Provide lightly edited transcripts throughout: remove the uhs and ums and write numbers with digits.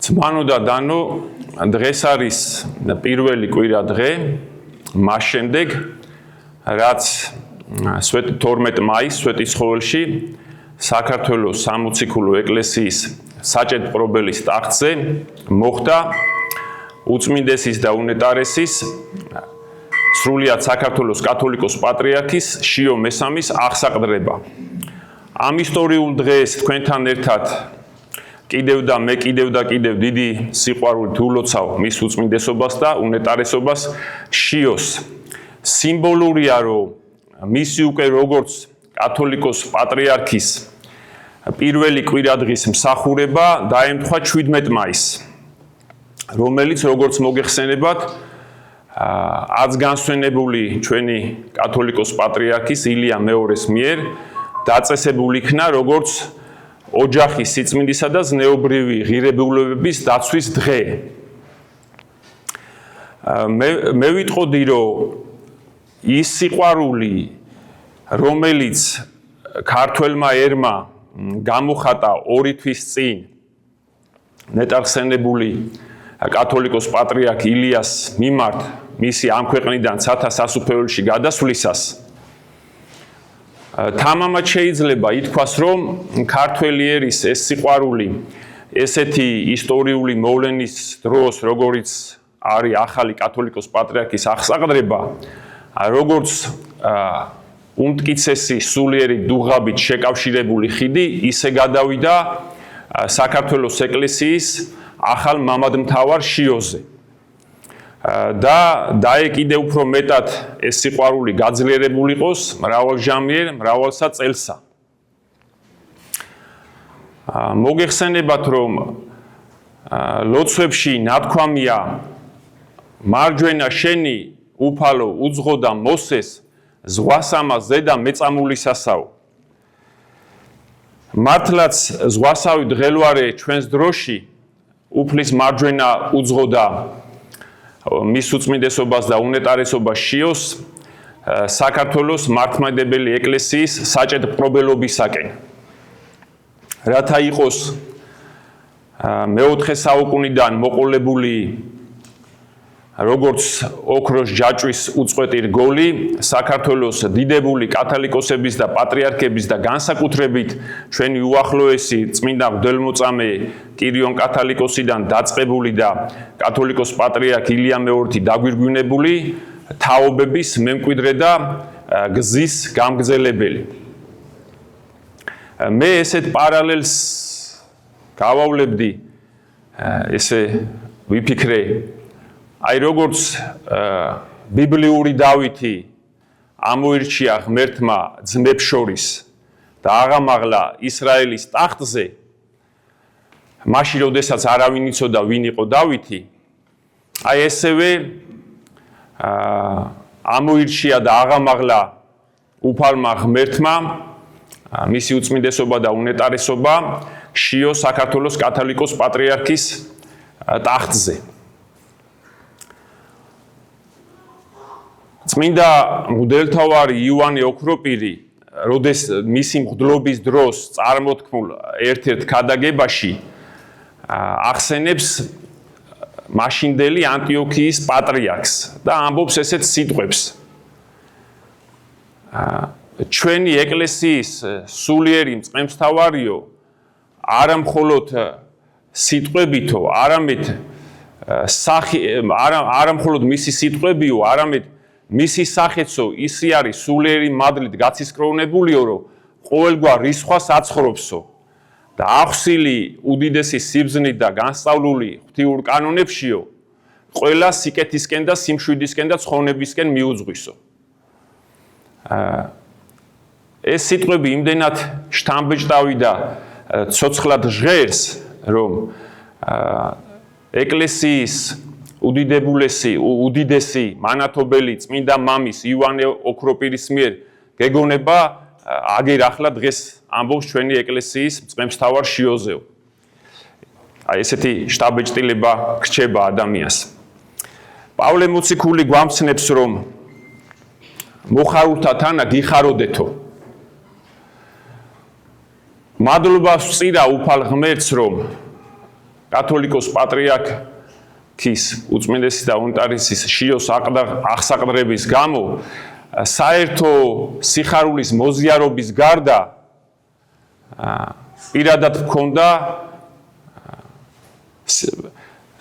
Dzmanu da danu დღეს არის პირველი კვირა დღე მას შემდეგ რაც 12 მაისს სვეტიცხოველში საქართველოს სამოციქულო ეკლესიის საჭედპრობელის ტახტზე მოხდა უწმინდესის და უნეტარესის სრულიად საქართველოს კათოლიკოს პატრიარქის შიო მესამის აღსაყდრება. Ამ ისტორიულ დღეს თქვენთან ერთად კიდევ დიდი სიყვარულით ულოცავ მის უწმინდესობას და უნეტარესობას შიოს. სიმბოლურია, რომ მისი უკვე როგორც კათოლიკოს პატრიარქის პირველი კვირადღის მსახურება დაემთხვა 17 მაისს, რომელიც როგორც მოგეხსენებათ, აცგანსვენებული ჩვენი კათოლიკოს პატრიარქის ილია მეორეს მიერ დაწესებული იქნა როგორც ოჯახის სიწმინდისა და ზნეობრივი ღირებულებების დაცვის დღე. მე ვიტყოდი, რომ ის სიყვარული, რომელიც ქართველმა ერმა გამოხატა 2 თვის წინ ნეტარხსენებული კათოლიკოს პატრიარქ ილიას მიმართ მისი ამ ქვეყნიდან ცათა სასუფეველში გადასვლისას, თამამად შეიძლება ითქვას, რომ ქართველი ერის ეს სიყვარული ესეთი ისტორიული მოვლენის დროს, როგორც არის ახალი კათოლიკოს პატრიარქის აღსაყდრება, როგორც უმტკიცესი სულიერი დუღაბით შეკავშირებული ხიდი, ისე გადავიდა საქართველოს ეკლესიის ახალ მამადმთავარ შიოზე. და დაეკიდე უფრო მეტად ეს სიყვარული გაძლიერებული იყოს მრავალჟამიერ, მრავალსა წელსა. მოგეხსენებათ, რომ ლოცვებში ნათქვამია მარჯვენა შენი უფალო უძღოდა მოსეს ზღვასამას ზედა მეწამულისასაო. მართლაც ზღვასავი დღელვარე ჩვენს დროში უფლის მარჯვენა უძღოდა მის უწმინდესობას და უნეტარესობას შიოს საქართველოს მართლმადიდებელი ეკლესიის საჭედპრობელობისაკენ. რათა იყოს მეოთხე საუკუნიდან მოყოლებული როგორც ოქროს ჯაჭვის უწყვეტი რგოლი საქართველოს დიდებული კათოლიკოსების და პატრიარქების და განსაკუთრებით ჩვენი უახლოესი წმინდა მღვდელმოწამე კირიონ კათალიკოსიდან დაწყებული და კათოლიკოს პატრიარქ ილია მეორეთი დაგვირგვინებული თაობების მემკვიდრე და გზის გამგზელებელი. მე ესეთ პარალელს გავავლებდი, ესე ვიფიქრე, აი როგორც ბიბლიური დავითი ამოირჩია ღმერთმა ძმებს შორის და აღამაღლა ისრაელის ტახტზე, მაშინ როდესაც არავინ იცოდა ვინ იყო დავითი, აი ესევე ამოირჩია და აღამაღლა უფალმა ღმერთმა მისი უწმინდესობა და უნეტარესობა შიო საქართველოს კათოლიკოს პატრიარქის ტახტზე. წმინდა მღვდელმთავარი იოანე ოქროპირი, მისი მღვდლობის დროს წარმოთქმულ ერთ-ერთ ქადაგებაში ახსენებს მაშინდელი ანტიოქიის პატრიარქს და ამბობს ესეთ სიტყვებს. ჩვენი ეკლესიის სულიერი მწყემსთავარიო, არა მხოლოდ სიტყვებითო, არა მხოლოდ მისი სიტყვებიო, არამედ მისი სახეცო ისი არის სულიერი მადლით გაცისკროვნებულიო, რომ ყოველგვარ რისხვას აცხრობსო და ახსილი უდიდესი სიბზნით და განსწავლული ღვთიურ კანონებშიო, ყველა სიკეთისკენ და სიმშვიდისკენ და ცხონებისკენ მიუძღვისო. ეს სიტყვები იმდენად შთამბეჭდავი და ცოცხლად ჟღერს, რომ ეკლესიის უდიდესი მანათობელი წმინდა მამის იოანე ოქროპირის მიერ გეგონება აგერ ახლა დღეს ამბობს ჩვენი ეკლესიის მწყემსთავარ შიოზეო. აი ესეთი შთაბეჭდილება გრჩება ადამიანს. პავლე მოციქული გვამცნებს, რომ მოხარულთა თანა გიხაროდეთო. მადლობას ვწირა უფალ ღმერთს, რომ კათოლიკოს პატრიარქის უწმინდესი და უნტარესის შიოს აღსაყდრების გამო საერთო სიხარულის მოზიარობის გარდა პირადად ჰქონდა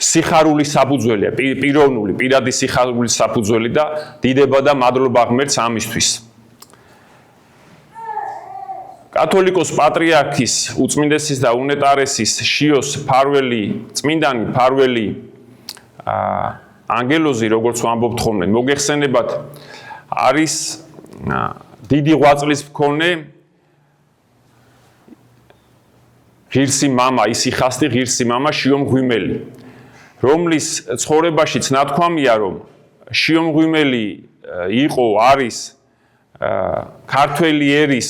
სიხარულის საფუძველი, პიროვნული, პირადი სიხარულის საფუძველი და დიდება და მადლობა ღმერთს ამისთვის. კათოლიკოს პატრიარქის უწმინდესის და უნეტარესის შიოს ფარველი, წმინდანი ფარველი ანგელოზი, როგორც ვამბობთ ხოლმე, მოგეხსენებათ, არის დიდი ღვაწლის მქონე ღირსი მამა, ისიხასტი ღირსი მამა შიომღვიმელი, რომლის ცხოვრებაშიც ნათქვამია, რომ შიომღვიმელი არის ქართველი ერის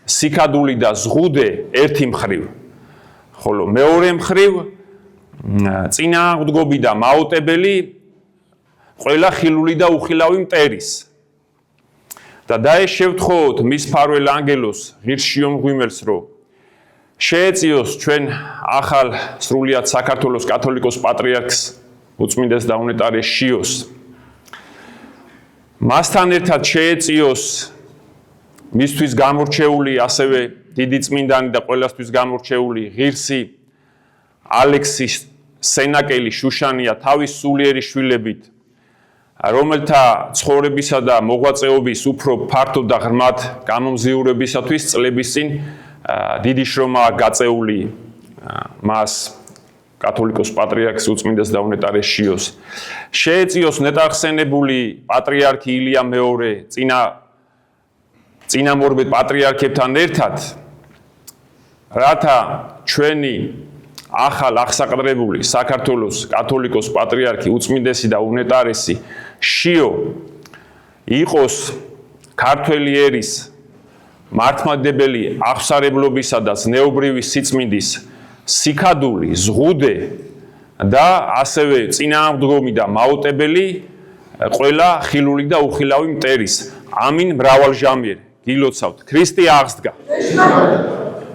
სიქადული და ზღუდე ერთი მხრივ, ხოლო მეორე მხრივ წინააღმდეგობი და მაუტებელი ყველა ხილული და უხილავი მტერის. და დაეშევთხოვოთ მის ფარველ ანგელოს ღირს შიომღვიმელს, რომ შეეწიოს ჩვენ ახალ სრულიად საქართველოს კათოლიკოს პატრიარქს უწმინდეს და უნეტარეს შიოს. მასთან ერთად შეეწიოს მისთვის გამორჩეული, ასევე დიდი წმინდანი და ყველასთვის გამორჩეული ღირსი ალექსის სენაკელი შუშანია თავის სულიერი შვილებით, რომელთა ცხოვრებისა და მოღვაწეობის უფრო ფართო და ღრმად გამომზიურებისათვის წლების წინ დიდი შრომა გაწეული მას კათოლიკოს პატრიარქს უწმინდეს და უნეტარეს შიოს. შეეწიოს ნეტარხსენებული პატრიარქი ილია მეორე წინამორბედ პატრიარქებთან ერთად, რათა ჩვენი ახალ აღსაყდრებული საქართველოს კათოლიკოს პატრიარქი უწმინდესი და უნეტარესი შიო იყოს ქართველი ერის მართლმადიდებელი აღსარებლობისა და ზნეობრივი სიწმინდის სიქადული, ზღუდე და ასევე წინააღმდეგობი და მაუტებელი ყველა ხილული და უხილავი მტერის. ამინ მრავალჟამიერ. გილოცავთ. ქრისტე აღსდგა.